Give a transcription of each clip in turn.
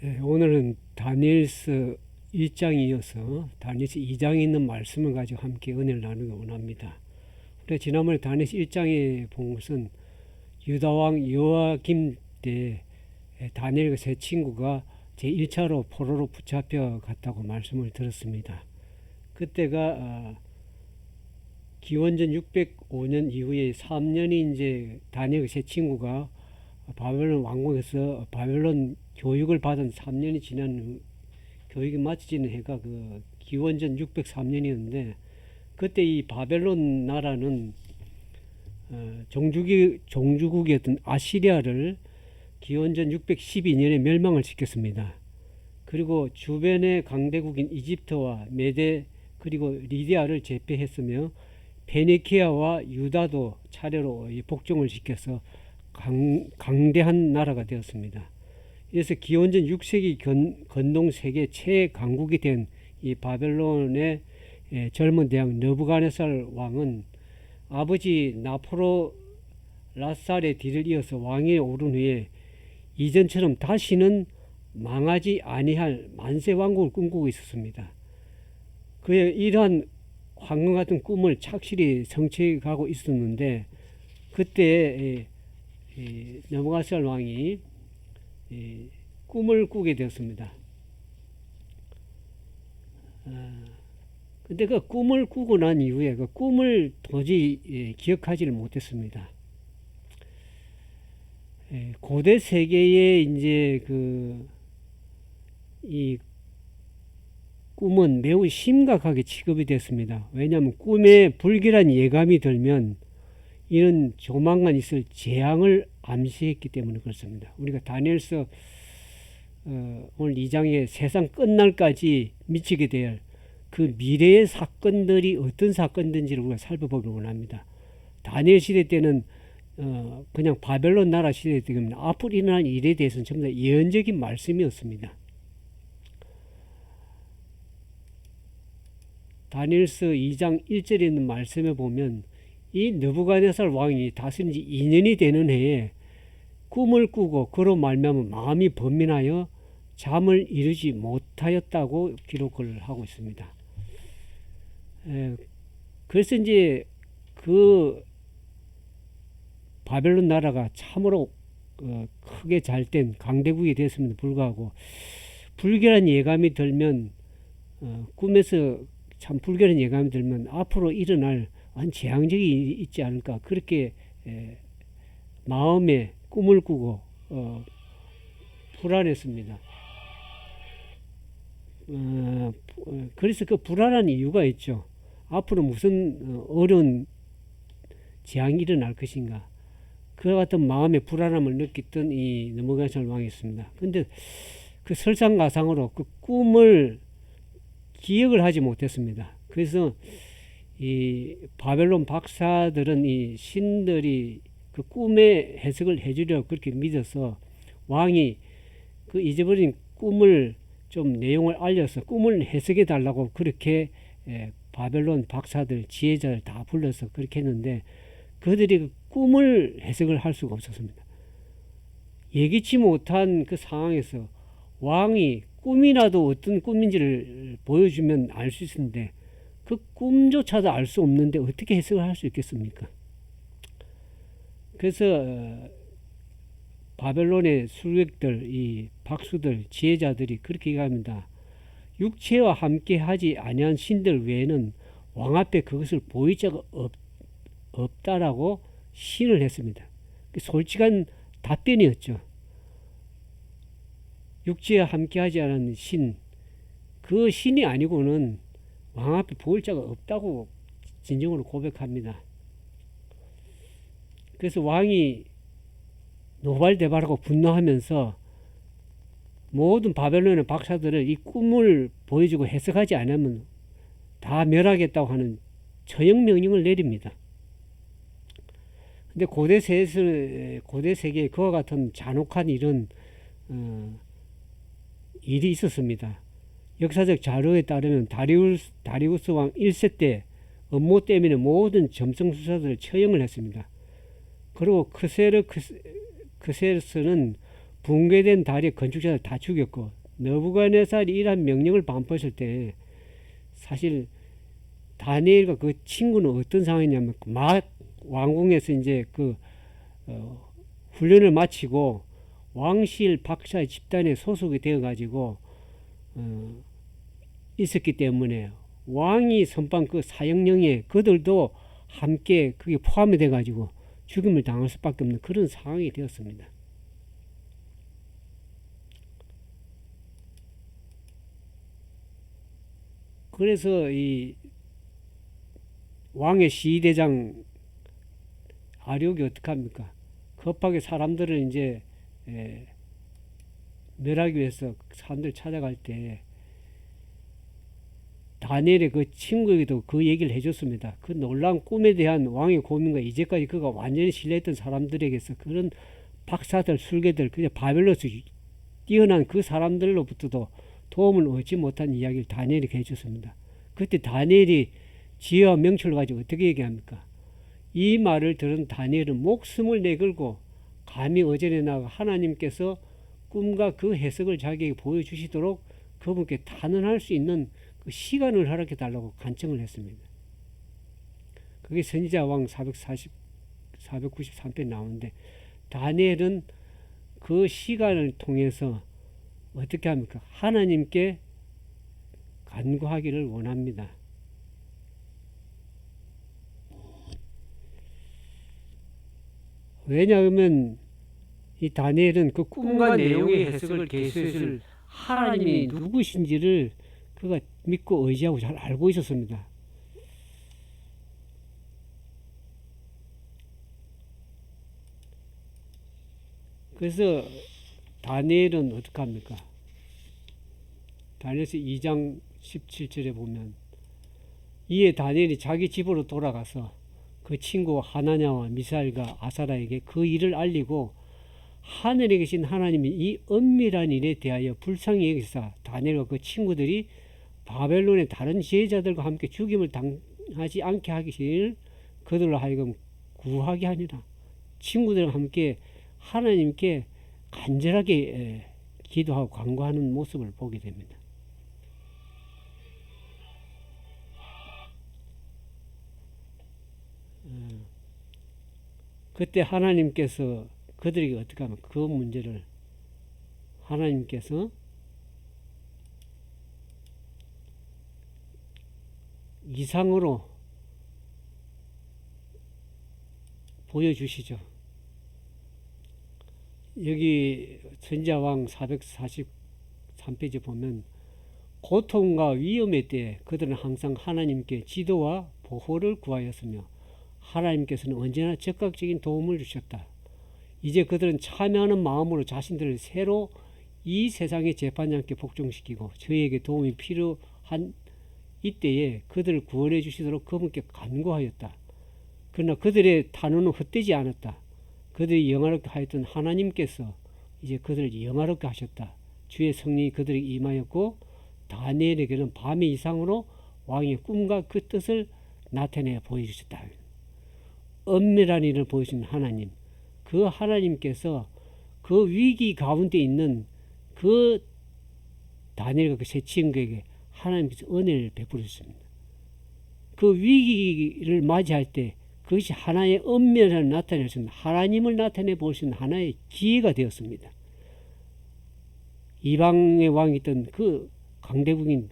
오늘은 다니엘서 1장에 이어서 다니엘서 2장에 있는 말씀을 가지고 함께 은혜를 나누기 원합니다. 우리가 지난번에 다니엘서 1장에 본 것은 유다왕 여호야김 때 다니엘과 세 친구가 제1차로 포로로 붙잡혀 갔다고 말씀을 들었습니다. 그때가 기원전 605년 이후에 3년이 이제 다니엘과 세 친구가 바벨론 왕궁에서 바벨론 교육을 받은 3년이 지난 교육이 마쳐지는 해가 그 기원전 603년이었는데, 그때 이 바벨론 나라는 종주국이었던 아시리아를 기원전 612년에 멸망을 시켰습니다. 그리고 주변의 강대국인 이집트와 메데 그리고 리디아를 제패했으며 페니키아와 유다도 차례로 복종을 시켜서 강대한 나라가 되었습니다. 그래서 기원전 6세기 건동 세계 최강국이 된 이 바벨론의 젊은 대왕 느부갓네살 왕은 아버지 나포로 라살의 뒤를 이어서 왕위에 오른 후에 이전처럼 다시는 망하지 아니할 만세 왕국을 꿈꾸고 있었습니다. 그의 이러한 황금 같은 꿈을 착실히 성취해가고 있었는데, 그때 느부갓네살 왕이 꿈을 꾸게 되었습니다. 근데 그 꿈을 꾸고 난 이후에 그 꿈을 도저히 기억하지를 못했습니다. 고대 세계에 이제 이 꿈은 매우 심각하게 취급이 됐습니다. 왜냐하면 꿈에 불길한 예감이 들면 이는 조만간 있을 재앙을 암시했기 때문에 그렇습니다. 우리가 다니엘서 오늘 2장에 세상 끝날까지 미치게 될 그 미래의 사건들이 어떤 사건인지를 우리가 살펴보기 원합니다. 다니엘 시대 때는 그냥 바벨론 나라 시대 때는 앞으로 일어날 일에 대해서는 전부 다 예언적인 말씀이었습니다. 다니엘서 2장 1절에 있는 말씀에 보면 이 느부갓네살 왕이 다스린 지 2년이 되는 해에 꿈을 꾸고 그로 말미암아 마음이 번민하여 잠을 이루지 못하였다고 기록을 하고 있습니다. 그래서 이제 그 바벨론 나라가 참으로 크게 잘된 강대국이 됐음에도 불구하고 불길한 예감이 들면 꿈에서 참 불길한 예감이 들면 앞으로 일어날 재앙적인 일이 있지 않을까, 그렇게 마음에 꿈을 꾸고 불안했습니다. 그래서 그 불안한 이유가 있죠. 앞으로 무슨 어려운 재앙이 일어날 것인가, 그와 같은 마음의 불안함을 느꼈던 이 느부갓네살 왕이었습니다. 근데 그 설상가상으로 그 꿈을 기억을 하지 못했습니다. 그래서 이 바벨론 박사들은 이 신들이 그 꿈의 해석을 해주려고 그렇게 믿어서 왕이 그 잊어버린 꿈을 좀 내용을 알려서 꿈을 해석해 달라고 그렇게 바벨론 박사들, 지혜자를 다 불러서 그렇게 했는데, 그들이 그 꿈을 해석을 할 수가 없었습니다. 예기치 못한 그 상황에서 왕이 꿈이라도 어떤 꿈인지를 보여주면 알 수 있는데 그 꿈조차도 알 수 없는데 어떻게 해석을 할 수 있겠습니까? 그래서 바벨론의 술객들, 이 박수들, 지혜자들이 그렇게 얘기합니다. 육체와 함께 하지 아니한 신들 외에는 왕 앞에 그것을 보일 자가 없다라고 신을 했습니다. 솔직한 답변이었죠. 육체와 함께 하지 않은 신, 그 신이 아니고는 왕 앞에 보일 자가 없다고 진정으로 고백합니다. 그래서 왕이 노발대발하고 분노하면서 모든 바벨론의 박사들을 이 꿈을 보여주고 해석하지 않으면 다 멸하겠다고 하는 처형 명령을 내립니다. 근데 고대 세계에 그와 같은 잔혹한 이런 일이 있었습니다. 역사적 자료에 따르면 다리우스 왕 1세 때 업무 때문에 모든 점성술사들을 처형을 했습니다. 그리고 크세르스는 붕괴된 달의 건축자들 다 죽였고, 느부갓네살이 이러한 명령을 반포했을 때 사실 다니엘과 그 친구는 어떤 상황이냐면 막 왕궁에서 이제 훈련을 마치고 왕실 박사의 집단에 소속이 되어 가지고 있었기 때문에 왕이 선포한 그 사형령에 그들도 함께 그게 포함이 돼 가지고 죽임을 당할 수밖에 없는 그런 상황이 되었습니다. 그래서 이 왕의 시대장 아력이 어떻게 합니까? 급하게 사람들을 이제 멸하기 위해서 사람들 찾아갈 때 다니엘의 그 친구에게도 그 얘기를 해줬습니다. 그 놀라운 꿈에 대한 왕의 고민과 이제까지 그가 완전히 신뢰했던 사람들에게서 그런 박사들, 술개들, 그냥 바벨로스 뛰어난 그 사람들로부터도 도움을 얻지 못한 이야기를 다니엘에게 해줬습니다. 그때 다니엘이 지혜와 명철을 가지고 어떻게 얘기합니까? 이 말을 들은 다니엘은 목숨을 내걸고 감히 어전에 나가 하나님께서 꿈과 그 해석을 자기에게 보여주시도록 그분께 탄원할 수 있는 그 시간을 허락해 달라고 간청을 했습니다. 그게 선지자 왕 493편에 나오는데 다니엘은 그 시간을 통해서 어떻게 합니까? 하나님께 간구하기를 원합니다. 왜냐하면 이 다니엘은 그 꿈과 내용의 해석을 계수했을 하나님이 누구신지를 그가 믿고 의지하고 잘 알고 있었습니다. 그래서 다니엘은 어떻게 합니까? 다니엘서 2장 17절에 보면 이에 다니엘이 자기 집으로 돌아가서 그 친구 하나냐와 미사엘과 아사라에게 그 일을 알리고 하늘에 계신 하나님이 이 은밀한 일에 대하여 불쌍히 여기사 다니엘과 그 친구들이 바벨론의 다른 지혜자들과 함께 죽임을 당하지 않게 하기를 그들로 하여금 구하게 하니라. 친구들과 함께 하나님께 간절하게 기도하고 간구하는 모습을 보게 됩니다. 그때 하나님께서 그들에게 어떻게 하면 그 문제를 하나님께서 이상으로 보여주시죠. 여기 선지자왕 443페이지 보면 고통과 위험의 때에 그들은 항상 하나님께 지도와 보호를 구하였으며 하나님께서는 언제나 적극적인 도움을 주셨다. 이제 그들은 참여하는 마음으로 자신들을 새로 이 세상의 재판장께 복종시키고 저희에게 도움이 필요한 이때에 그들을 구원해 주시도록 그분께 간구하였다. 그러나 그들의 탄원은 헛되지 않았다. 그들이 영화롭게 하였던 하나님께서 이제 그들을 영화롭게 하셨다. 주의 성령이 그들에게 임하였고 다니엘에게는 밤의 이상으로 왕의 꿈과 그 뜻을 나타내 보여주셨다. 은밀한 일을 보여주신 하나님, 그 하나님께서 그 위기 가운데 있는 그 다니엘과 그 세 친구에게 하나님께서 은혜를 베풀으셨습니다. 그 위기를 맞이할 때 그것이 하나의 은밀함을 나타내는 하나님을 나타내 볼 수 있는 하나의 기회가 되었습니다. 이방의 왕이던 그 강대국인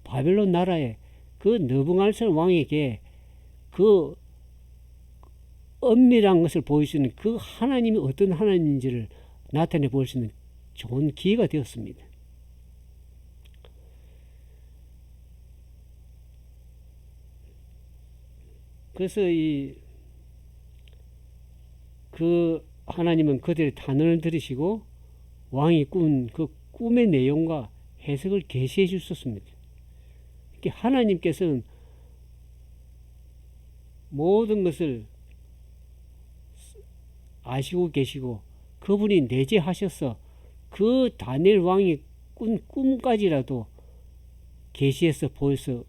바벨론 나라의 그 느부갓네살 왕에게 그 은밀한 것을 보여주는 그 하나님이 어떤 하나님인지를 나타내 볼 수 있는 좋은 기회가 되었습니다. 그래서 그 하나님은 그들의 탄원을 들으시고 왕이 꾼 그 꿈의 내용과 해석을 계시해 주셨습니다. 하나님께서는 모든 것을 아시고 계시고 그분이 내재하셔서 그 다니엘 왕이 꾼 꿈까지라도 계시해서 보여서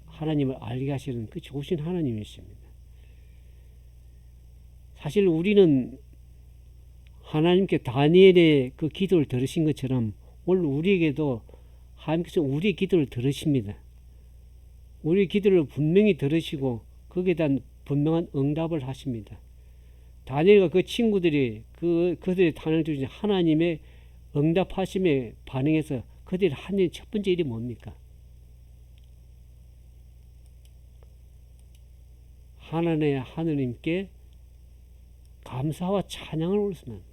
하나님을 알게 하시는 그 좋으신 하나님이십니다. 사실 우리는 하나님께 다니엘의 그 기도를 들으신 것처럼 오늘 우리에게도 하나님께서 우리의 기도를 들으십니다. 우리 기도를 분명히 들으시고 거기에 대한 분명한 응답을 하십니다. 다니엘과 그 친구들이 그들의 탄을 주신 하나님의 응답하심에 반응해서 그들이 한 첫 번째 일이 뭡니까? 하나님께 감사와 찬양을 올렸습니다.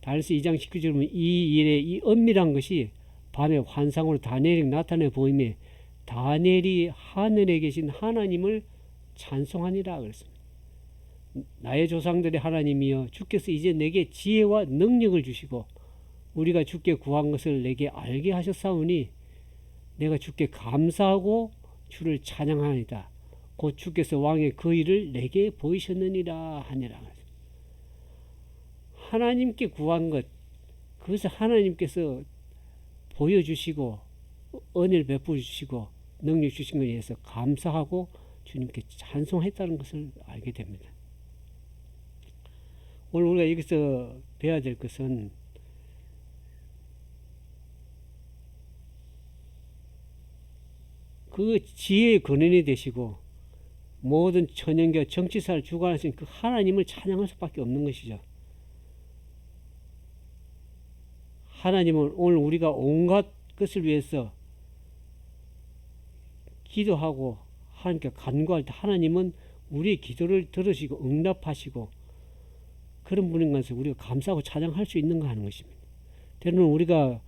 다니엘서 2장 19절 보면 이 일에 이 은밀한 것이 밤에 환상으로 다니엘에게 나타내 보임에 다니엘이 하늘에 계신 하나님을 찬송하니라 그랬습니다. 나의 조상들의 하나님이여 주께서 이제 내게 지혜와 능력을 주시고 우리가 주께 구한 것을 내게 알게 하셨사오니 내가 주께 감사하고 주를 찬양하니이다. 곧 주께서 왕의 그 일을 내게 보이셨느니라 하니라. 하나님께 구한 것, 그것을 하나님께서 보여주시고 은혜를 베풀어 주시고 능력 주신 것에 대해서 감사하고 주님께 찬송했다는 것을 알게 됩니다. 오늘 우리가 여기서 배워야 될 것은 그 지혜의 근원이 되시고 모든 천연교 정치사를 주관하신 그 하나님을 찬양할 수밖에 없는 것이죠. 하나님은 오늘 우리가 온갖 것을 위해서 기도하고 하나님께 간구할 때 하나님은 우리의 기도를 들으시고 응답하시고 그런 분인 것을 우리가 감사하고 찬양할 수 있는가 하는 것입니다. 때로는 우리가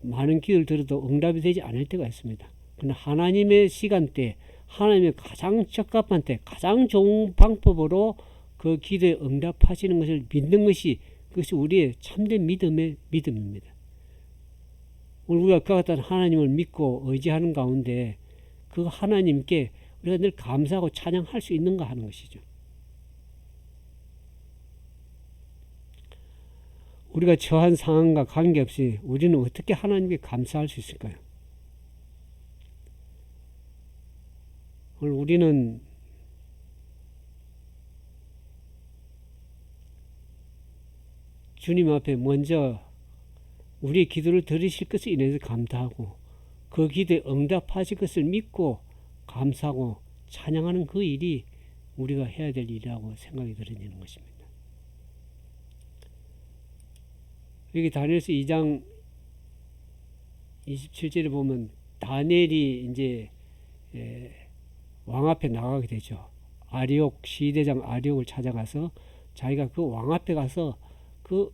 많은 기도를 들어도 응답이 되지 않을 때가 있습니다. 그러나 하나님의 시간대, 하나님의 가장 적합한 때, 가장 좋은 방법으로 그 기도에 응답하시는 것을 믿는 것이 그것이 우리의 참된 믿음입니다. 오늘 우리가 그와 같은 하나님을 믿고 의지하는 가운데 그 하나님께 우리가 늘 감사하고 찬양할 수 있는가 하는 것이죠. 우리가 처한 상황과 관계없이 우리는 어떻게 하나님께 감사할 수 있을까요? 오늘 우리는 주님 앞에 먼저 우리의 기도를 들으실 것을 인해서 감사하고 그 기도에 응답하실 것을 믿고 감사하고 찬양하는 그 일이 우리가 해야 될 일이라고 생각이 들어지는 것입니다. 여기 다니엘서 2장 27절에 보면 다니엘이 이제 왕 앞에 나가게 되죠. 아리옥 시대장 아리옥을 찾아가서 자기가 그 왕 앞에 가서 그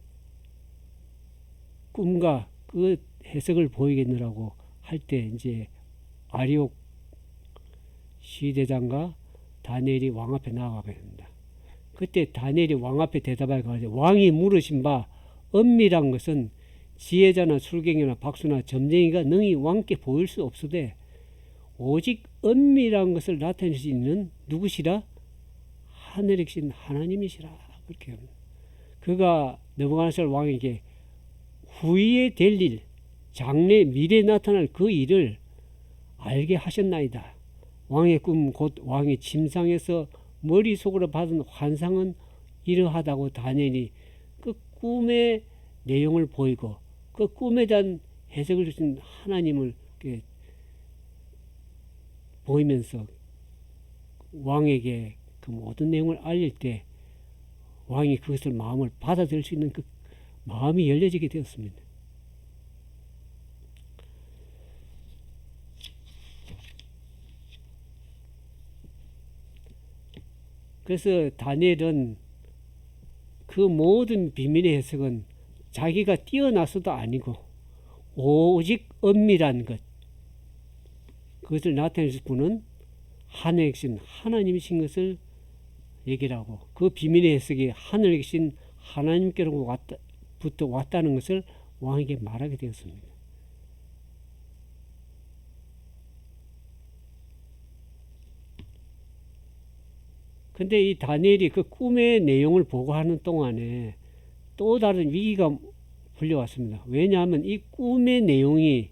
꿈과 그 해석을 보이겠느라고 할 때 이제 아리옥 시대장과 다니엘이 왕 앞에 나가게 됩니다. 그때 다니엘이 왕 앞에 대답하여 가지고 왕이 물으신 바 은밀한 것은 지혜자나 술갱이나 박수나 점쟁이가 능히 왕께 보일 수 없으되 오직 은밀한 것을 나타낼 수 있는 누구시라? 하늘에 계신 하나님이시라. 그렇게 합니다. 그가 느부갓네살 왕에게 후에 될 일, 장래 미래에 나타날 그 일을 알게 하셨나이다. 왕의 꿈 곧 왕의 침상에서 머릿속으로 받은 환상은 이러하다고 다니엘이 그 꿈의 내용을 보이고 그 꿈에 대한 해석을 주신 하나님을 보이면서 왕에게 그 모든 내용을 알릴 때 왕이 그것을 마음을 받아들일 수 있는 그 마음이 열려지게 되었습니다. 그래서 다니엘은 그 모든 비밀의 해석은 자기가 뛰어나서도 아니고 오직 은밀한 것, 그것을 나타내실 분은 하늘에 계신 하나님이신 것을 얘기를 하고 그 비밀의 해석이 하늘에 계신 하나님께로부터 왔다는 것을 왕에게 말하게 되었습니다. 근데 이 다니엘이 그 꿈의 내용을 보고하는 동안에 또 다른 위기가 불려왔습니다. 왜냐하면 이 꿈의 내용이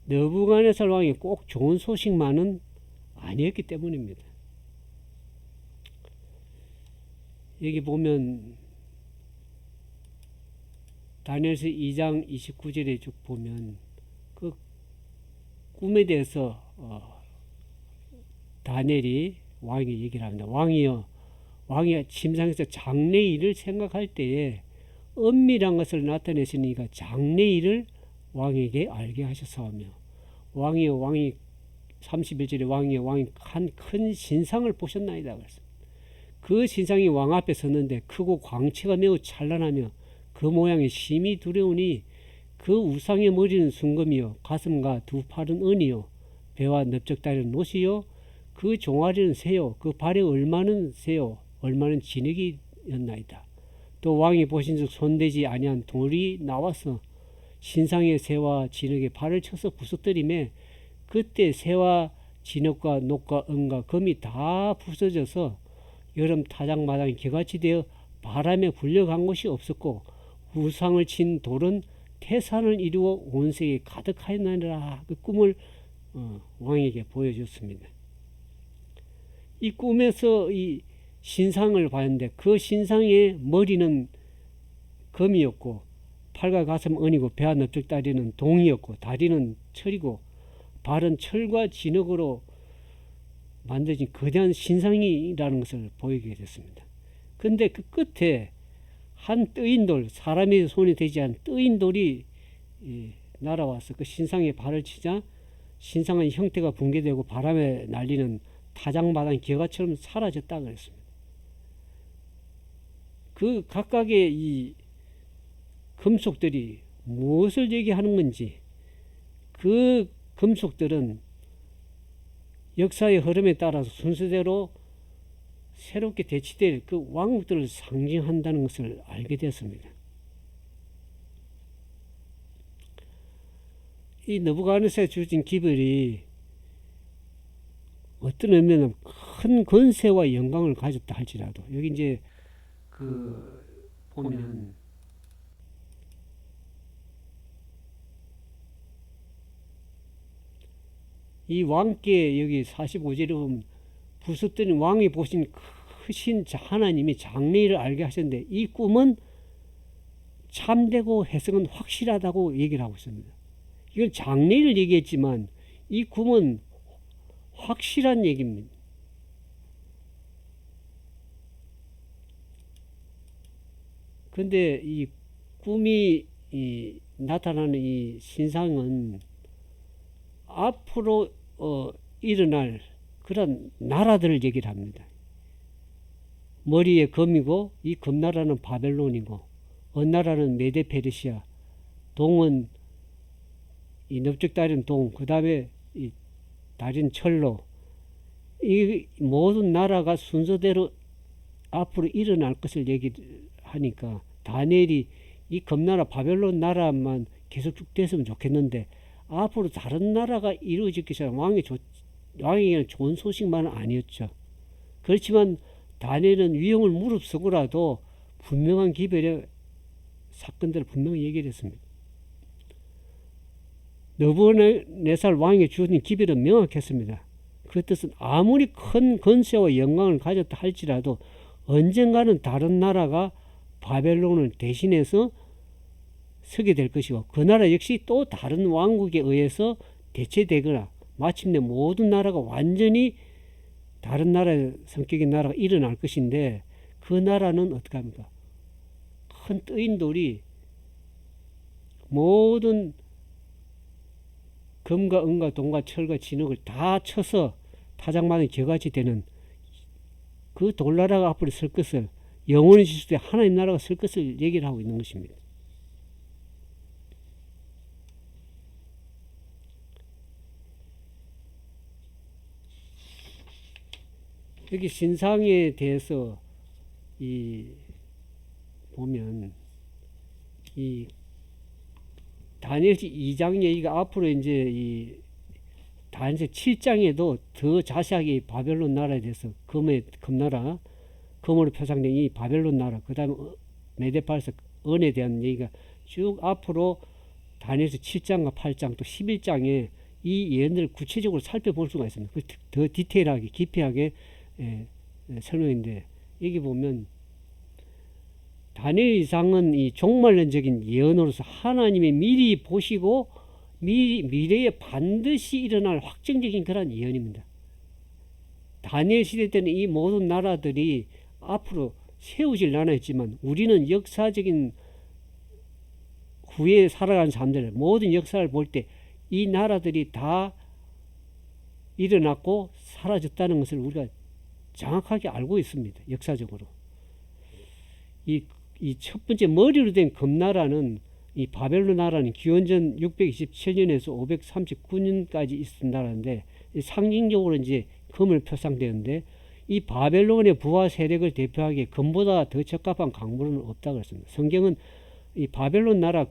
느부갓네살 왕이 꼭 좋은 소식만은 아니었기 때문입니다. 여기 보면 다니엘서 2장 29절에 쭉 보면 그 꿈에 대해서 다니엘이 왕에게 얘기를 합니다. 왕이 침상에서 장래일을 생각할 때에 은밀한 것을 나타내시니까 장래일을 왕에게 알게 하셨사오며 왕이 31절에 왕이 한 큰 신상을 보셨나이다 그랬습니다. 그 신상이 왕 앞에 섰는데 크고 광채가 매우 찬란하며 그 모양이 심히 두려우니 그 우상의 머리는 순금이요 가슴과 두 팔은 은이요 배와 넓적다리는 노시요 그 종아리는 새요 그 발의 얼마는 새요 얼마는 진흙이었나이다. 또 왕이 보신즉 손대지 아니한 돌이 나와서 신상의 새와 진흙에 발을 쳐서 부서뜨리매 그때 새와 진흙과 녹과 은과 금이 다 부서져서 여름 타작마당이 개같이 되어 바람에 불려간 곳이 없었고 우상을 친 돌은 태산을 이루어 온 세계에 가득하였나니라. 그 꿈을 왕에게 보여줬습니다. 이 꿈에서 이 신상을 봤는데 그 신상의 머리는 금이었고 팔과 가슴 은이고 배와 넓적다리는 동이었고 다리는 철이고 발은 철과 진흙으로 만들어진 거대한 신상이라는 것을 보이게 됐습니다. 근데 그 끝에 한 뜨인 돌, 사람의 손이 되지 않은 뜨인 돌이 날아와서 그 신상에 발을 치자 신상은 형태가 붕괴되고 바람에 날리는 타작마당 기어가처럼 사라졌다 그랬습니다. 그 각각의 이 금속들이 무엇을 얘기하는 건지, 그 금속들은 역사의 흐름에 따라서 순서대로 새롭게 대치될 그 왕국들을 상징한다는 것을 알게 되었습니다. 이 느부갓네살에 주어진 기별이 어떤 의미는 큰 권세와 영광을 가졌다 할지라도 여기 이제 보면 이 왕께 여기 45절에 보면 부서뜨린 왕이 보신 크신 하나님이 장래일을 알게 하셨는데 이 꿈은 참되고 해석은 확실하다고 얘기를 하고 있습니다. 이건 장래일을 얘기했지만 이 꿈은 확실한 얘기입니다. 근데 이 꿈이 나타나는 이 신상은 앞으로 일어날 그런 나라들을 얘기를 합니다. 머리에 금이고 이 금나라는 바벨론이고 은나라는 메데 페르시아, 동은 이 넓적다리는 동, 그 다음에 이 다리는 철로, 이 모든 나라가 순서대로 앞으로 일어날 것을 얘기하니까 다니엘이 이 금나라 바벨론 나라만 계속 쭉 됐으면 좋겠는데 앞으로 다른 나라가 이루어지기 전에 왕에게는 좋은 소식만은 아니었죠. 그렇지만 다니엘은 위험을 무릅쓰고라도 분명한 기별의 사건들을 분명히 얘기를 했습니다. 느부갓네살 왕에게 주어진 기별은 명확했습니다. 그 뜻은 아무리 큰 권세와 영광을 가졌다 할지라도 언젠가는 다른 나라가 바벨론을 대신해서 서게 될 것이고 그 나라 역시 또 다른 왕국에 의해서 대체되거나 마침내 모든 나라가 완전히 다른 나라의 성격의 나라가 일어날 것인데 그 나라는 어떻게 합니까? 큰 뜨인 돌이 모든 금과 은과 동과 철과 진흙을 다 쳐서 타작마당이 겨같이 되는 그 돌나라가 앞으로 설 것을 영원히 지수대 하나님 나라가 설 것을 얘기를 하고 있는 것입니다. 여기 신상에 대해서 보면 이 다니엘서 2장 얘기가 앞으로 이제 이 다니엘서 7장에도 더 자세하게 바벨론 나라에 대해서 금나라, 금으로 표상된 이 바벨론 나라, 그 다음에 메데파르스 은에 대한 얘기가 쭉 앞으로 다니엘서 7장과 8장 또 11장에 이 예언들을 구체적으로 살펴볼 수가 있습니다. 더 디테일하게 깊이하게 설명인데 여기 보면 다니엘 이상은 이 종말론적인 예언으로서 하나님이 미리 보시고 미래에 반드시 일어날 확정적인 그런 예언입니다. 다니엘 시대 때는 이 모든 나라들이 앞으로 세워질 나라였지만 우리는 역사적인 후에 살아가는 사람들 모든 역사를 볼 때 이 나라들이 다 일어났고 사라졌다는 것을 우리가 정확하게 알고 있습니다. 역사적으로. 이 첫 번째 머리로 된 금나라는 이 바벨론 나라는 기원전 627년에서 539년까지 있었던 나라인데 상징적으로 이제 금을 표상되는데 이 바벨론의 부하 세력을 대표하기에 금보다 더 적합한 강물은 없다고 했습니다. 성경은 이 바벨론 나라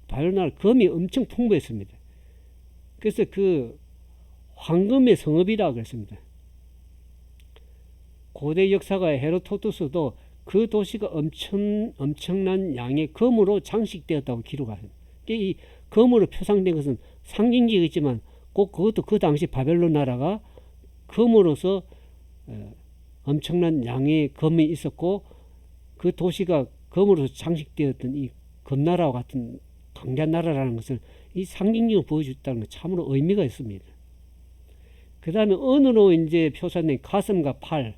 바벨론 나라 금이 엄청 풍부했습니다. 그래서 그 황금의 성읍이라고 그랬습니다. 고대 역사가의 헤로도토스도 그 도시가 엄청난 양의 금으로 장식되었다고 기록합니다. 이 금으로 표상된 것은 상징적이지만 꼭 그것도 그 당시 바벨론 나라가 금으로서 엄청난 양의 금이 있었고 그 도시가 금으로서 장식되었던 이 금나라와 같은 강대한 나라라는 것을 이 상징적으로 보여줬다는 것 참으로 의미가 있습니다. 그 다음에 은으로 이제 표상된 가슴과 팔,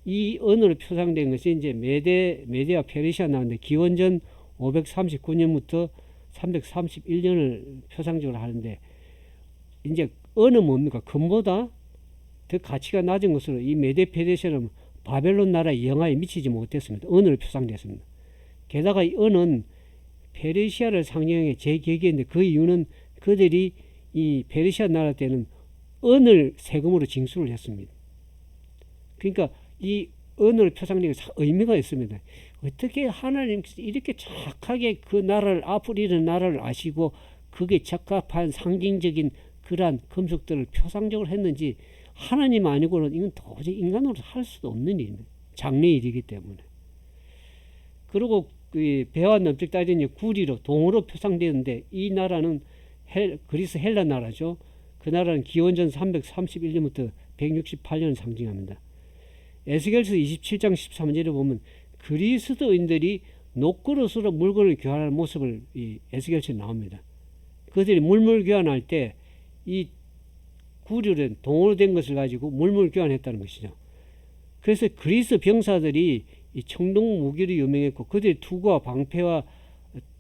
이 은으로 표상된 것이 이제 메대와 페르시아 나오는데 기원전 539년부터 331년을 표상적으로 하는데 이제 은은 뭡니까? 금보다 더 가치가 낮은 것으로 이 메대 페르시아는 바벨론 나라의 영하에 미치지 못했습니다. 은으로 표상됐습니다. 게다가 이 은은 페르시아를 상징하는 제계기인데 그 이유는 그들이 이 페르시아 나라 때는 은을 세금으로 징수를 했습니다. 그러니까 이 은으로 표상된 게 의미가 있습니다. 어떻게 하나님께서 이렇게 정확하게 그 나라를 앞으로 일어날 나라를 아시고 그게 적합한 상징적인 그러한 금속들을 표상적으로 했는지 하나님 아니고는 이건 도저히 인간으로 할 수도 없는 일입니다. 장래의 일이기 때문에. 그리고 그 배와 넓적 따진 구리로 동으로 표상되는데 이 나라는 그리스 헬라 나라죠. 그 나라는 기원전 331년부터 168년을 상징합니다. 에스겔서 27장 13절에 보면 그리스도인들이 녹그릇으로 물건을 교환하는 모습을 이 에스겔서에 나옵니다. 그들이 물물 교환할 때 이 구리로 동으로 된 것을 가지고 물물 교환했다는 것이죠. 그래서 그리스 병사들이 이 청동 무기로 유명했고 그들의 투구와 방패와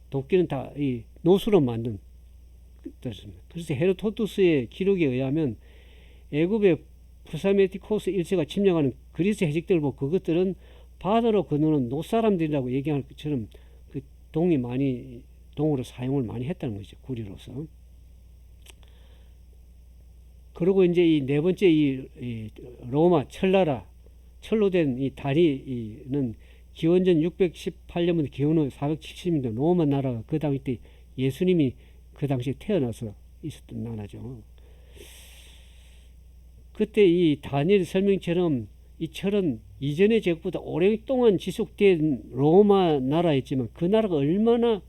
도끼는 다 이 노수로 만든 것입니다. 그래서 헤로도투스의 기록에 의하면 애굽의 프사메티코스 1세가 침략하는 그리스 해적들을 보고 그것들은 바다로 건너는 노사람들이라고 얘기할 것처럼 그 동으로 사용을 많이 했다는 것이죠. 구리로서. 그리고 이제 이 네 번째 이 로마 철나라 철로 된 이 다리는 기원전 618년부터 기원 후 470년대 로마 나라가 그 당시 때 예수님이 그 당시에 태어나서 있었던 나라죠. 그때 이 다니엘 설명처럼 이 철은 이전의 제국보다 오랫동안 지속된 로마 나라였지만 그 나라가 얼마나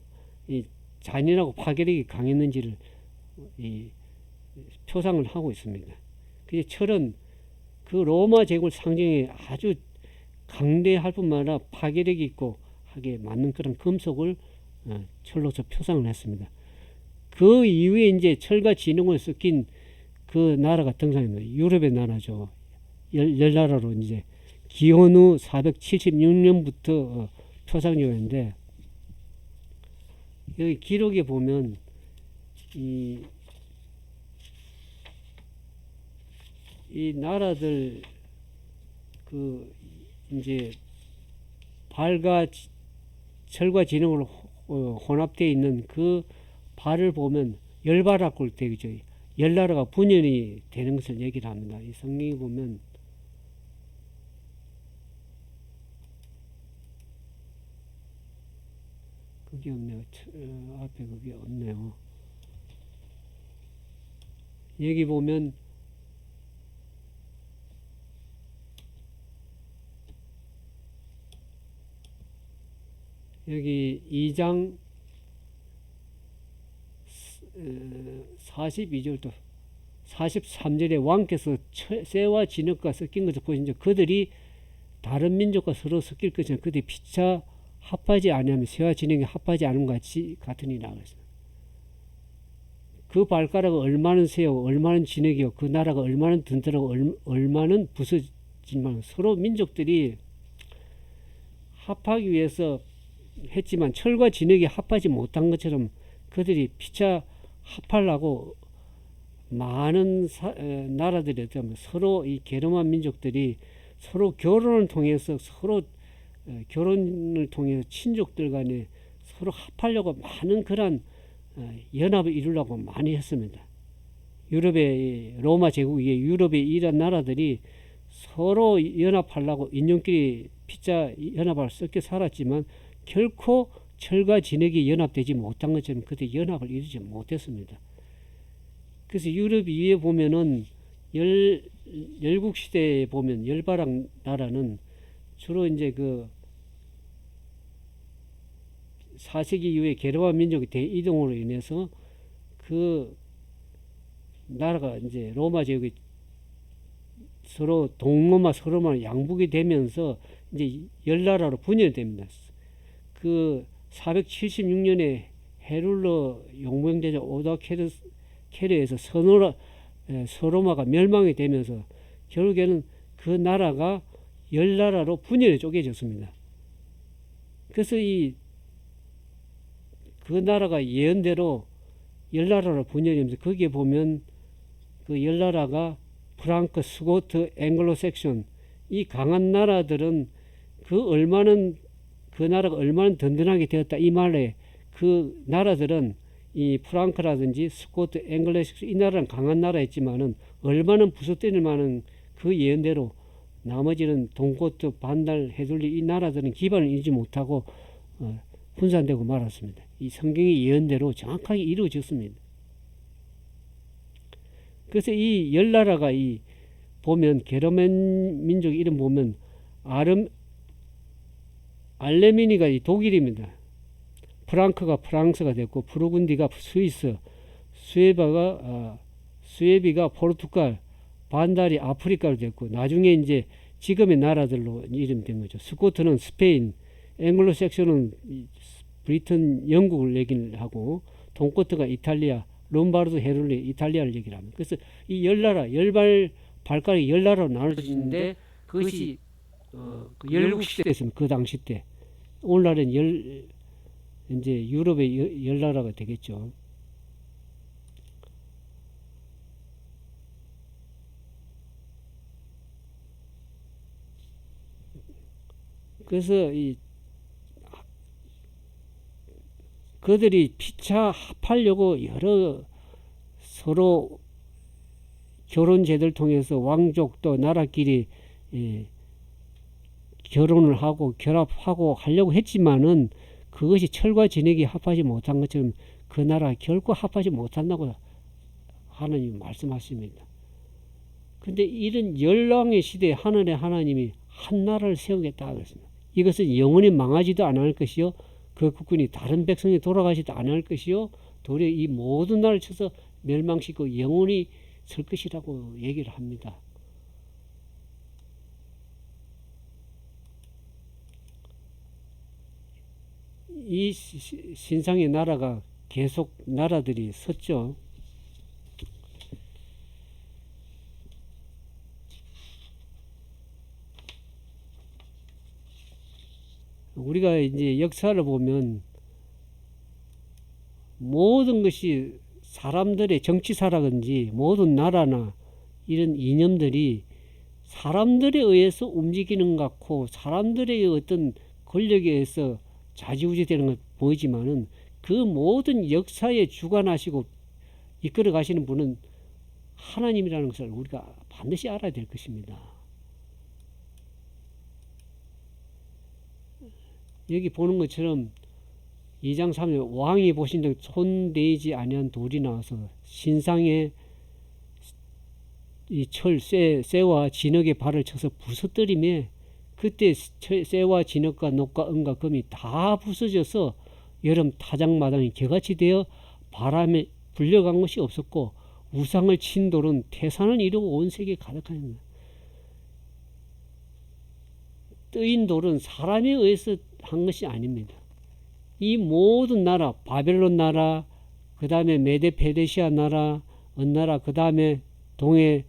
이 잔인하고 파괴력이 강했는지를 이 표상을 하고 있습니다. 그 철은 그 로마 제국을 상징해 아주 강대할 뿐만 아니라 파괴력이 있고 하게 맞는 그런 금속을 철로서 표상을 했습니다. 그 이후에 이제 철과 진흙을 섞인 그 나라가 등장합니다. 유럽의 나라죠. 열 나라로 이제 기원 후 476년부터 표상되었는데 여기 기록에 보면 이 나라들 그 이제 발과 철과 진흙으로 혼합되어 있는 그 발을 보면 열발하고 되죠. 열나라가 분열이 되는 것을 얘기를 합니다. 이 성경에 보면 그게 없네요. 앞에 그게 없네요. 여기 보면 여기 2장 42절도 43절에 왕께서 쇠와 진흙과 섞인 것을 보시니 그들이 다른 민족과 서로 섞일 것이나 그들이 피차 합하지 아니하면 새와 진흙이 합하지 않은 것 같은 이 나가겠습니다. 그 발가락은 얼마는 새요, 얼마는 진흙이요, 그 나라가 얼마는 든든하고 얼마는 부서지만 서로 민족들이 합하기 위해서 했지만 철과 진흙이 합하지 못한 것처럼 그들이 피차 합하려고 많은 나라들이 서로 이 게르만 민족들이 서로 결혼을 통해서 결혼을 통해서 친족들 간에 서로 합하려고 많은 그런 연합을 이루려고 많이 했습니다. 유럽의 로마 제국의 유럽의 이런 나라들이 서로 연합하려고 인종끼리 피자 연합을 섞여 살았지만 결코 철과 진흙이 연합되지 못한 것처럼 그때 연합을 이루지 못했습니다. 그래서 유럽 위에 보면은 열국 시대에 보면 열바락 나라는 주로 이제 그 4세기 이후에 게르만 민족의 대이동으로 인해서 그 나라가 이제 로마 제국이 서로 동로마 서로마 양북이 되면서 이제 열나라로 분열됩니다. 그 476년에 헤룰러 용병대장 오도아케르에서 서로마가 멸망이 되면서 결국에는 그 나라가 열나라로 분열에 쪼개졌습니다. 그래서 그 나라가 예언대로 열나라로 분열되면서 거기에 보면 그 열나라가 프랑크, 스코트, 앵글로색션 이 강한 나라들은 그 나라가 얼마나 든든하게 되었다 이 말에 그 나라들은 이 프랑크라든지 스코트, 앵글로색션 이 나라는 강한 나라였지만은 얼마나 부서뜨릴 만한 그 예언대로 나머지는 동고트, 반달, 헤둘리 이 나라들은 기반을 이루지 못하고 분산되고 말았습니다. 이 성경의 예언대로 정확하게 이루어졌습니다. 그래서 이 열나라가 보면 게르만 민족 이름 보면 알레미니가 독일입니다. 프랑크가 프랑스가 됐고 부르군디가 스위스, 스웨비가 포르투갈, 반달이 아프리카로 됐고 나중에 이제 지금의 나라들로 이름된 거죠. 스코트는 스페인, 앵글로색션은 브리튼 영국을 얘기를 하고 동코트가 이탈리아, 롬바르도 헤룰리 이탈리아를 얘기를 합니다. 그래서 이 열나라 발가락이 열나라로 나눠지는데 그것이 그 열국 시대였습니다. 그 당시 때 오늘날은 이제 유럽의 열나라가 되겠죠. 그래서 그들이 피차 합하려고 여러 서로 결혼 제도를 통해서 왕족도 나라끼리 결혼을 하고 결합하고 하려고 했지만은 그것이 철과 진흙이 합하지 못한 것처럼 그 나라 결코 합하지 못한다고 하나님이 말씀하십니다. 근데 이런 열왕의 시대에 하늘의 하나님이 한 나라를 세우겠다 그랬습니다. 이것은 영원히 망하지도 않을 것이요 그 국군이 다른 백성이 돌아가지도 않을 것이요 도리어 이 모든 나라를 쳐서 멸망시키고 영원히 설 것이라고 얘기를 합니다. 이 신상의 나라가 계속 나라들이 섰죠. 우리가 이제 역사를 보면 모든 것이 사람들의 정치사라든지 모든 나라나 이런 이념들이 사람들에 의해서 움직이는 것 같고 사람들의 어떤 권력에 의해서 좌지우지 되는 것 보이지만은 그 모든 역사에 주관하시고 이끌어 가시는 분은 하나님이라는 것을 우리가 반드시 알아야 될 것입니다. 여기 보는 것처럼 2장 3절 왕이 보신 적 손대지 아니한 돌이 나와서 신상에 이 쇠와 진흙의 발을 쳐서 부서뜨리며 그때 쇠와 진흙과 녹과 은과 금이 다 부서져서 여름 타작마당이 개같이 되어 바람에 불려간 것이 없었고 우상을 친 돌은 태산을 이루고 온 세계에 가득합니다. 뜨인 돌은 사람에 의해서 한 것이 아닙니다. 이 모든 나라, 바벨론 나라, 그 다음에 메데 페르시아 나라, 나라, 그 다음에 동해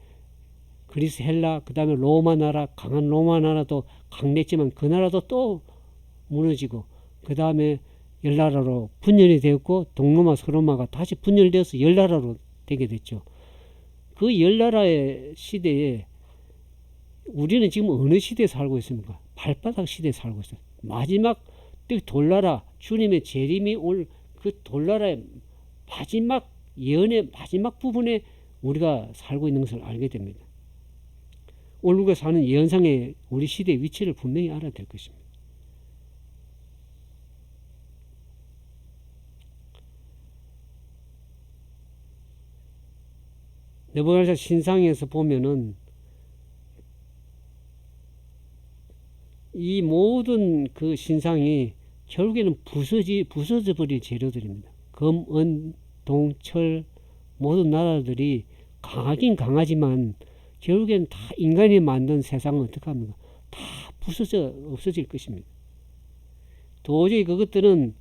그리스 헬라, 그 다음에 로마 나라, 강한 로마 나라도 강했지만 그 나라도 또 무너지고, 그 다음에 열나라로 분열이 되었고, 동로마 서로마가 다시 분열되어서 열나라로 되게 됐죠. 그 열나라의 시대에 우리는 지금 어느 시대에 살고 있습니까? 발바닥 시대에 살고 있어요. 마지막 돌나라, 주님의 재림이 올 그 돌나라의 마지막 예언의 마지막 부분에 우리가 살고 있는 것을 알게 됩니다. 오늘 우리가 사는 예언상의 우리 시대의 위치를 분명히 알아야 될 것입니다. 느부갓네살 신상에서 보면은 이 모든 그 신상이 결국에는 부서져 버릴 재료들입니다. 금, 은, 동, 철 모든 나라들이 강하긴 강하지만 결국에는 다 인간이 만든 세상은 어떻게 합니까? 다 부서져 없어질 것입니다. 도저히 그것들은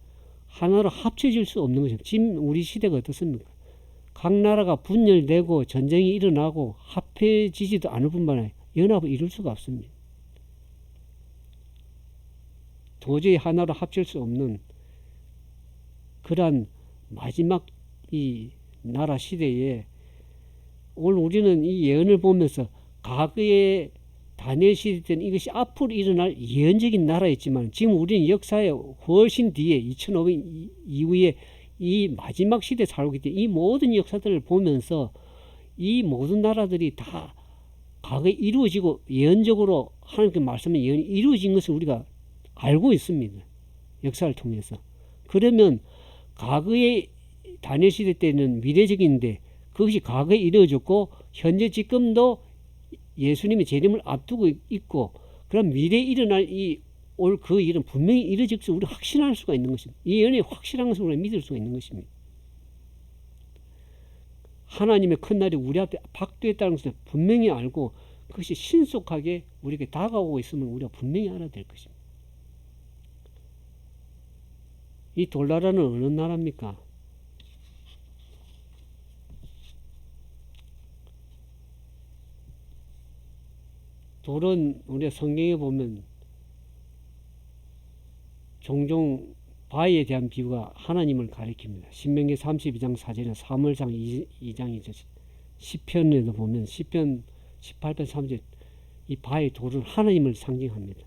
하나로 합쳐질 수 없는 것입니다. 지금 우리 시대가 어떻습니까? 각 나라가 분열되고 전쟁이 일어나고 합해지지도 않을 뿐만 아니라 연합을 이룰 수가 없습니다. 도저히 하나로 합칠 수 없는 그러한 마지막 이 나라 시대에 오늘 우리는 이 예언을 보면서 과거의 다니엘 시대 때는 이것이 앞으로 일어날 예언적인 나라였지만 지금 우리는 역사의 훨씬 뒤에 2500 이후에 이 마지막 시대에 살고 있기 때문에 이 모든 역사들을 보면서 이 모든 나라들이 다 과거에 이루어지고 예언적으로 하나님의 말씀의 예언이 이루어진 것을 우리가 알고 있습니다. 역사를 통해서. 그러면 과거의 다니엘 시대 때는 미래적인데 그것이 과거에 이루어졌고 현재 지금도 예수님의 재림을 앞두고 있고 그럼 미래에 일어날 올 그 일은 분명히 이루어질 것을 우리가 확신할 수가 있는 것입니다. 이 예언이 확실한 것을 우리가 믿을 수가 있는 것입니다. 하나님의 큰 날이 우리 앞에 박두했다는 것을 분명히 알고 그것이 신속하게 우리에게 다가오고 있음을 우리가 분명히 알아야 될 것입니다. 이 돌나라는 어느 나라입니까? 돌은 우리가 성경에 보면 종종 바위에 대한 비유가 하나님을 가리킵니다. 신명기 32장 4절이나 사무엘상 2장이죠. 시편에도 보면 시편 18편 3절 이 바위 돌은 하나님을 상징합니다.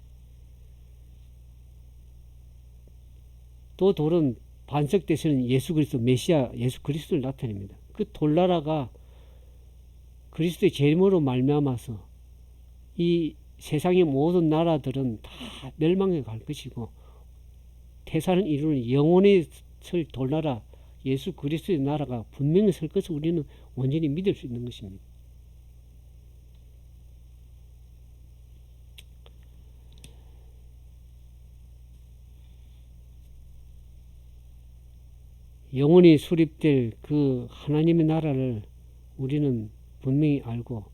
또 돌은 반석대신은 예수 그리스도 메시아 예수 그리스도를 나타냅니다. 그 돌나라가 그리스도의 재림으로 말미암아서 이 세상의 모든 나라들은 다 멸망해 갈 것이고 태산을 이루는 영원히 설 돌나라 예수 그리스도의 나라가 분명히 설 것을 우리는 완전히 믿을 수 있는 것입니다. 영원히 수립될 그 하나님의 나라를 우리는 분명히 알고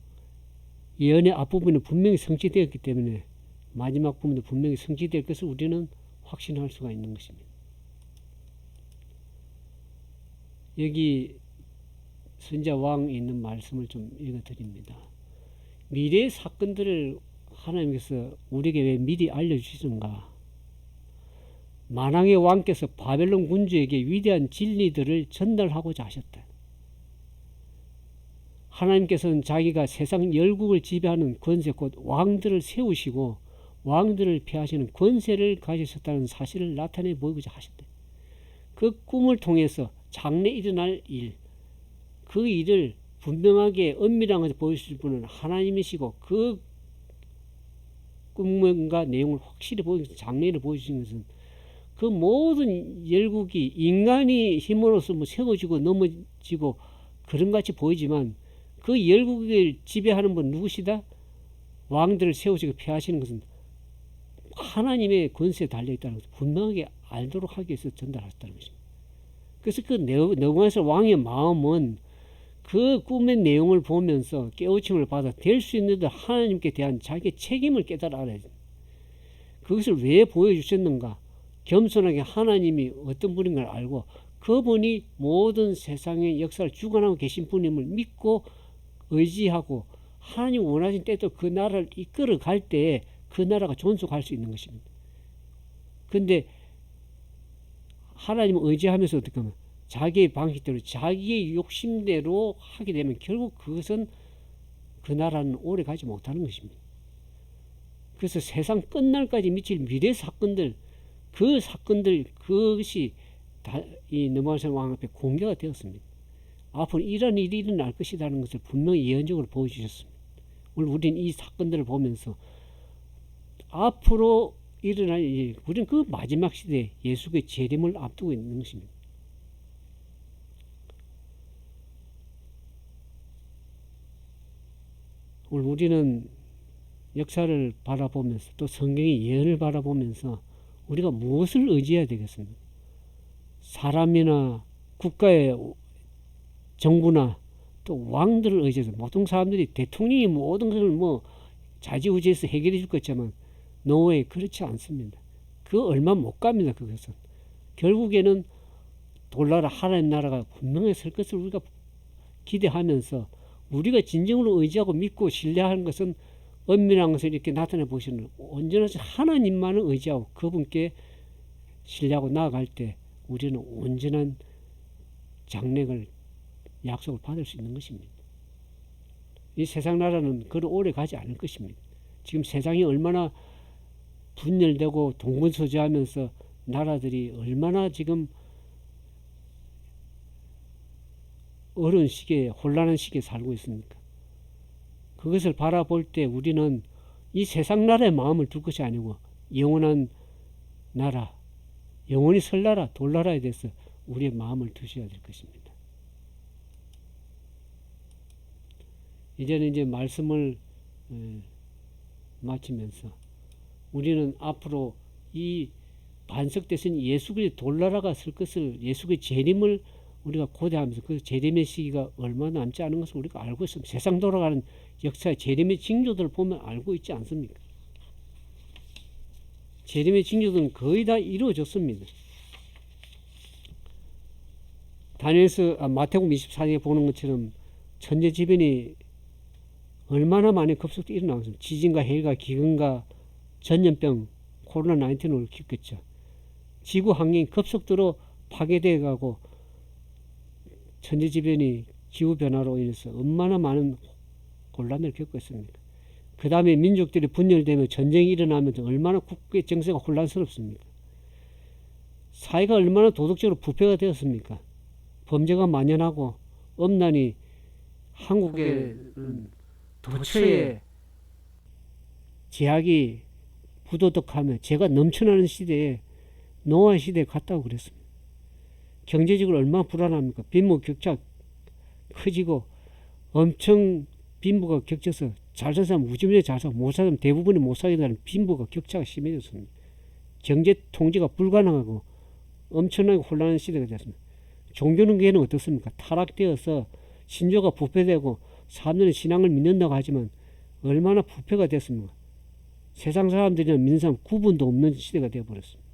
예언의 앞부분은 분명히 성취되었기 때문에 마지막 부분도 분명히 성취될 것을 우리는 확신할 수가 있는 것입니다. 여기 선지자 왕이 있는 말씀을 좀 읽어드립니다. 미래의 사건들을 하나님께서 우리에게 왜 미리 알려주시는가? 만왕의 왕께서 바벨론 군주에게 위대한 진리들을 전달하고자 하셨다. 하나님께서는 자기가 세상 열국을 지배하는 권세 곧 왕들을 세우시고 왕들을 폐하시는 권세를 가지셨다는 사실을 나타내 보이고자 하셨다. 그 꿈을 통해서 장래 일어날 일, 그 일을 분명하게 엄밀한 것을 보여주실 분은 하나님이시고 그 꿈과 내용을 확실히 보여주셔서 장래를 보여주신 것은 그 모든 열국이 인간이 힘으로써 뭐 세워지고 넘어지고 그런 같이 보이지만 그 열국을 지배하는 분 누구시다? 왕들을 세우시고 폐하시는 것은 하나님의 권세에 달려있다는 것을 분명하게 알도록 하기 위해서 전달하셨다는 것입니다. 그래서 그 느부갓네살 왕의 마음은 그 꿈의 내용을 보면서 깨우침을 받아 될 수 있는 하나님께 대한 자기의 책임을 깨달아 알아야 됩니다. 그것을 왜 보여주셨는가? 겸손하게 하나님이 어떤 분인 걸 알고 그분이 모든 세상의 역사를 주관하고 계신 분임을 믿고 의지하고 하나님 원하신 때도 그 나라를 이끌어 갈 때에 그 나라가 존속할 수 있는 것입니다. 근데 하나님을 의지하면서 어떻게 하면 자기의 방식대로 자기의 욕심대로 하게 되면 결국 그것은 그 나라는 오래 가지 못하는 것입니다. 그래서 세상 끝날까지 미칠 미래 사건들, 그 사건들, 그것이 다 이 느부갓네살 왕 앞에 공개가 되었습니다. 앞으로 이런 일이 일어날 것이라는 것을 분명히 예언적으로 보여주셨습니다. 오늘 우리는 이 사건들을 보면서 앞으로 일어날 일, 우리는 그 마지막 시대에 예수의 재림을 앞두고 있는 것입니다. 오늘 우리는 역사를 바라보면서 또 성경의 예언을 바라보면서 우리가 무엇을 의지해야 되겠습니까? 사람이나 국가의 정부나 또 왕들을 의지해서 보통 사람들이 대통령이 모든 것을 뭐 자지우지해서 해결해 줄 것 같지만 노예 그렇지 않습니다. 그 얼마 못 갑니다. 그것은 결국에는 돌나라 하나님 나라가 분명히 설 것을 우리가 기대하면서 우리가 진정으로 의지하고 믿고 신뢰하는 것은 엄밀한 것을 이렇게 나타내 보시는 온전한 하나님만을 의지하고 그분께 신뢰하고 나아갈 때 우리는 온전한 장래를 약속을 받을 수 있는 것입니다. 이 세상 나라는 그리 오래 가지 않을 것입니다. 지금 세상이 얼마나 분열되고 동분서주하면서 나라들이 얼마나 지금 어려운 시기에 혼란한 시기에 살고 있습니까? 그것을 바라볼 때 우리는 이 세상 나라에 마음을 둘 것이 아니고 영원한 나라, 영원히 설 나라, 돌나라에 대해서 우리의 마음을 두셔야 될 것입니다. 이제는 이제 말씀을 마치면서 우리는 앞으로 이 반석대신 예수 그리스도 돌나라가 설 것을 예수의 재림을 우리가 고대하면서 그 재림의 시기가 얼마 남지 않은 것을 우리가 알고 있습니다. 세상 돌아가는 역사의 재림의 징조들을 보면 알고 있지 않습니까? 재림의 징조들은 거의 다 이루어졌습니다. 다니엘서 마태복음 24장에 보는 것처럼 천재지변이 얼마나 많이 급속도로 일어나겠습니까? 지진과 해일과 기근과 전염병, 코로나19를 겪겠죠. 지구 환경이 급속도로 파괴되어 가고 천재지변이 기후변화로 인해서 얼마나 많은 곤란을 겪고 있습니까? 그 다음에 민족들이 분열되며 전쟁이 일어나면서 얼마나 국가의 정세가 혼란스럽습니까? 사회가 얼마나 도덕적으로 부패가 되었습니까? 범죄가 만연하고 엄란히 한국의 도처에 제약이 부도덕하며 죄가 넘쳐나는 시대에 노아 시대에 갔다고 그랬습니다. 경제적으로 얼마나 불안합니까? 빈부 격차 커지고 엄청 빈부가 격쳐서 잘 사는 사람 무지무지 잘 사고 못 사는 사람 대부분이 못 살게 되는 빈부가 격차가 심해졌습니다. 경제 통제가 불가능하고 엄청나게 혼란한 시대가 됐습니다. 종교는 어떻습니까? 타락되어서 신조가 부패되고 사람들은 신앙을 믿는다고 하지만 얼마나 부패가 됐습니까? 세상 사람들이나 믿는 사람 구분도 없는 시대가 되어버렸습니다.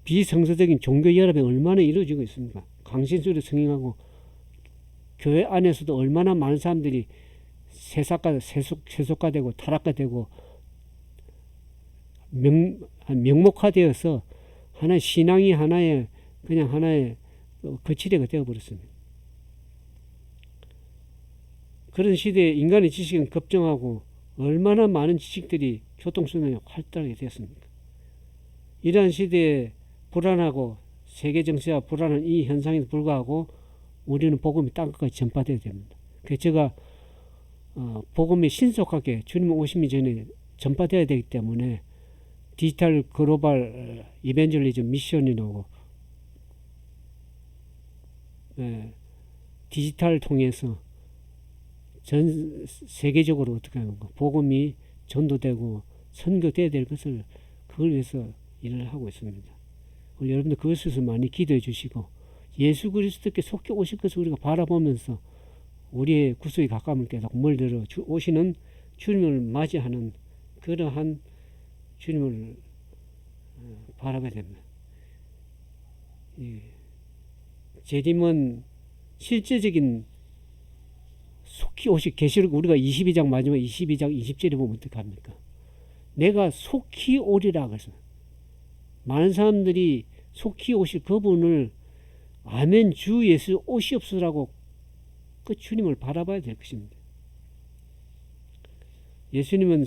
비성서적인 종교연합이 얼마나 이루어지고 있습니까? 강신술을 승인하고 교회 안에서도 얼마나 많은 사람들이 세속화되고 타락화되고 명목화되어서 하나의 신앙이 하나의 거치대가 되어버렸습니다. 그런 시대에 인간의 지식은 급증하고 얼마나 많은 지식들이 교통수단에 활달하게 되었습니까? 이러한 시대에 불안하고 세계 정세가 불안한 이 현상에도 불구하고 우리는 복음이 땅끝까지 전파되어야 됩니다. 그래서 제가 복음이 신속하게 주님 오시기 전에 전파되어야 되기 때문에 디지털 글로벌 이벤젤리즘 미션이 나오고 디지털을 통해서 전 세계적으로 어떻게 하는 가 복음이 전도되고 선교되어야 될 것을 그걸 위해서 일을 하고 있습니다. 여러분들 그것을 많이 기도해 주시고 예수 그리스도께 속히 오실 것을 우리가 바라보면서 우리의 구속에 가까움을 깨닫고 멀들어 오시는 주님을 맞이하는 그러한 주님을 바라봐야 됩니다. 예. 재림은 실제적인 속히 오실 계시록 우리가 22장 마지막 22장 20절에 보면 어떡합니까? 내가 속히 오리라 그래서 많은 사람들이 속히 오실 그분을 아멘 주 예수 오시옵소서라고 그 주님을 바라봐야 될 것입니다. 예수님은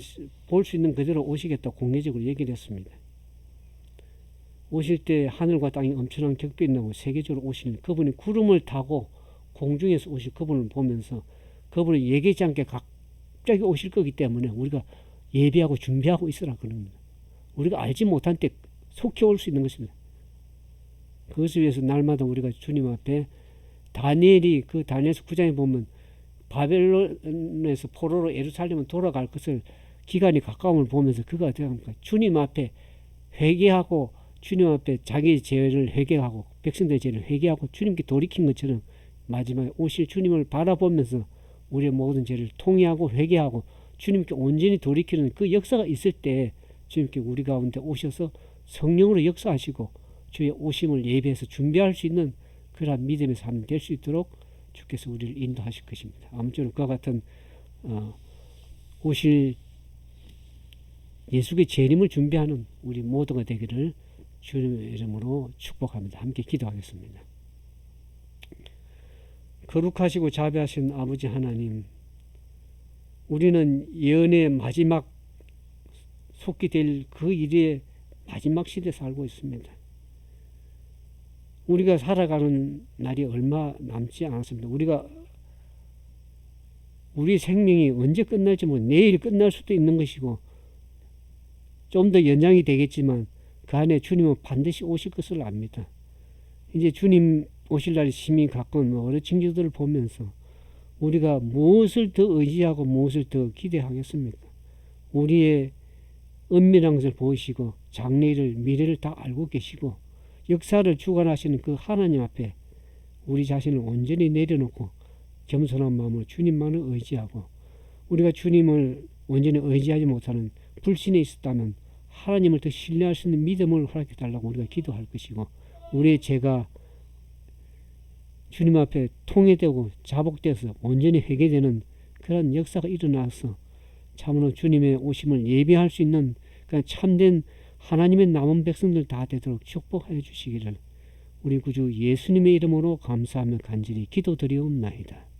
볼 수 있는 그대로 오시겠다 공개적으로 얘기를 했습니다. 오실 때 하늘과 땅이 엄청난 격변이 나고 세계적으로 오실 그분이 구름을 타고 공중에서 오실 그분을 보면서 그분이 예기치 않게 갑자기 오실 거기 때문에 우리가 예비하고 준비하고 있으라 그런 겁니다. 우리가 알지 못한 때 속히 올 수 있는 것입니다. 그것을 위해서 날마다 우리가 주님 앞에 다니엘이 그 다니엘서 9장에 보면 바벨론에서 포로로 예루살렘을 돌아갈 것을 기간이 가까움을 보면서 그가 어떻게 합니까? 주님 앞에 회개하고 주님 앞에 자기 죄를 회개하고 백성들의 죄를 회개하고 주님께 돌이킨 것처럼 마지막에 오실 주님을 바라보면서 우리의 모든 죄를 통회하고 회개하고 주님께 온전히 돌이키는 그 역사가 있을 때 주님께 우리 가운데 오셔서 성령으로 역사하시고 주의 오심을 예배해서 준비할 수 있는 그러한 믿음의 삶이 될 수 있도록 주께서 우리를 인도하실 것입니다. 아무쪼록 그와 같은 오실 예수의 재림을 준비하는 우리 모두가 되기를 주님의 이름으로 축복합니다. 함께 기도하겠습니다. 거룩하시고 자비하신 아버지 하나님, 우리는 예언의 마지막 속히 될 그 일의 마지막 시대에 살고 있습니다. 우리가 살아가는 날이 얼마 남지 않았습니다. 우리 생명이 언제 끝날지 모르고 내일 끝날 수도 있는 것이고 좀 더 연장이 되겠지만 그 안에 주님은 반드시 오실 것을 압니다. 이제 주님 오실 날이 심히 가까운 어느 친구들을 보면서 우리가 무엇을 더 의지하고 무엇을 더 기대하겠습니까? 우리의 은밀한 것을 보시고 장래를 미래를 다 알고 계시고 역사를 주관하시는 그 하나님 앞에 우리 자신을 온전히 내려놓고 겸손한 마음으로 주님만을 의지하고 우리가 주님을 온전히 의지하지 못하는 불신에 있었다면 하나님을 더 신뢰할 수 있는 믿음을 허락해 달라고 우리가 기도할 것이고 우리의 죄가 주님 앞에 통회되고 자복되어서 온전히 회개되는 그런 역사가 일어나서 참으로 주님의 오심을 예비할 수 있는 그런 참된 하나님의 남은 백성들 다 되도록 축복하여 주시기를 우리 구주 예수님의 이름으로 감사하며 간절히 기도드리옵나이다.